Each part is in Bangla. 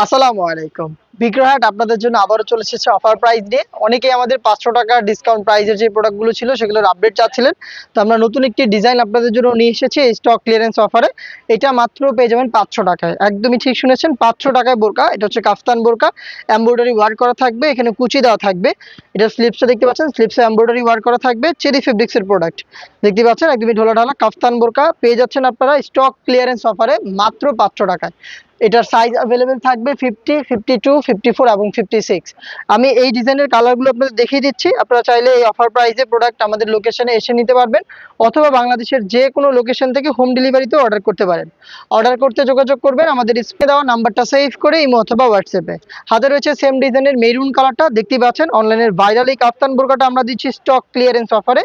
আসসালামু আলাইকুম। বিক্রয়হাট আপনাদের জন্য আবারও চলে এসেছে অফার প্রাইস নিয়ে। অনেকেই আমাদের ৫০০ টাকা ডিসকাউন্ট প্রাইসের যে প্রোডাক্টগুলো ছিল সেগুলোর আপডেট চাচ্ছিলেন। তো আমরা নতুন একটি ডিজাইন আপনাদের জন্য নিয়ে এসেছি এই স্টক ক্লিয়ারেন্স অফারে। এটা মাত্র পেয়ে যাবেন ৫০০ টাকায়। একদমই ঠিক শুনেছেন, ৫০০ টাকায় বোরকা। এটা হচ্ছে কাফতান বোরকা, এমব্রয়ডারি ওয়ার্ক করা থাকবে, এখানে কুচি দেওয়া থাকবে। এটা স্লিপসটা দেখতে পাচ্ছেন, স্লিপসে এমব্রয়ডারি ওয়ার্ক করা থাকবে, চেরি ফেব্রিক্সের প্রোডাক্ট দেখতে পাচ্ছেন। একদমই ঢোলা ঢালা কাফতান বোরকা পেয়ে যাচ্ছেন আপনারা স্টক ক্লিয়ারেন্স অফারে মাত্র ৫০০ টাকায়। এটার সাইজ অ্যাভেলেবেল থাকবে 50, 52, 54 এবং 56। আমি এই ডিজাইনের কালারগুলো আপনাদের দেখিয়ে দিচ্ছি। আপনারা চাইলে এই অফার প্রাইসে প্রোডাক্ট আমাদের লোকেশনে এসে নিতে পারবেন, অথবা বাংলাদেশের যে কোনো লোকেশন থেকে হোম ডেলিভারিতে অর্ডার করতে পারেন। অর্ডার করতে যোগাযোগ করবেন আমাদের স্ক্রিনে দেওয়া নাম্বারটা সেভ করে ইমো অথবা হোয়াটসঅ্যাপে। হাতে রয়েছে সেম ডিজাইনের মেরুন কালারটা দেখতেই পাচ্ছেন। অনলাইনের ভাইরাল এই কাফতান বোরকাটা আমরা দিচ্ছি স্টক ক্লিয়ারেন্স অফারে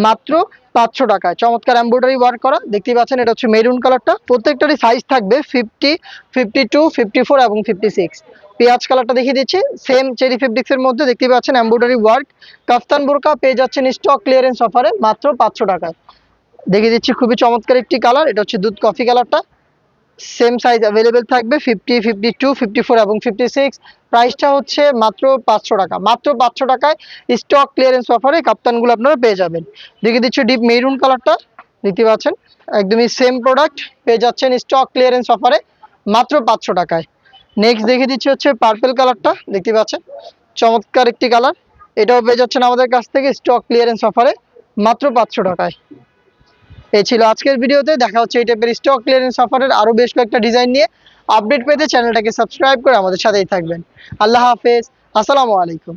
মাত্র ৫০০ টাকায়। চমৎকার এমব্রয়ডারি ওয়ার্ক করা দেখতেই পাচ্ছেন। এটা হচ্ছে মেরুন কালারটা, প্রত্যেকটারই সাইজ থাকবে 50, 52, 54 এবং 56। পেঁয়াজ কালারটা দেখিয়ে দিচ্ছি, সেম চেরি ফেব্রিক্সের মধ্যে দেখতে পাচ্ছেন এমব্রয়ডারি ওয়ার্ক কাফতান বোরকা পেয়ে যাচ্ছেন স্টক ক্লিয়ারেন্স অফারে মাত্র ৫০০ টাকায়। দেখিয়ে দিচ্ছি খুবই চমৎকার একটি কালার, এটা হচ্ছে দুধ কফি কালারটা। সেম সাইজ অ্যাভেলেবেল থাকবে 50, 52, 54 এবং 56। প্রাইসটা হচ্ছে মাত্র ৫০০ টাকা। মাত্র ৫০০ টাকায় স্টক ক্লিয়ারেন্স অফারে কাপ্তানগুলো আপনারা পেয়ে যাবেন। দেখিয়ে দিচ্ছি ডিপ মেরুন কালারটা দেখতে পাচ্ছেন, একদমই সেম প্রোডাক্ট পেয়ে যাচ্ছেন স্টক ক্লিয়ারেন্স অফারে মাত্র ৫০০ টাকায়। নেক্সট দেখিয়ে দিচ্ছি হচ্ছে পার্পল কালারটা দেখতে পাচ্ছেন, চমৎকার একটি কালার। এটাও পেয়ে যাচ্ছেন আমাদের কাছ থেকে স্টক ক্লিয়ারেন্স অফারে মাত্র ৫০০ টাকায়। এই ছিল আজকের ভিডিওতে। দেখা হচ্ছে এই টাইপের স্টক ক্লিয়ারেন্স অফারের আরো বেশ কয়েকটা ডিজাইন নিয়ে। আপডেট পেতে চ্যানেলটাকে সাবস্ক্রাইব করে আমাদের সাথেই থাকবেন। আল্লাহ হাফেজ, আসসালামু আলাইকুম।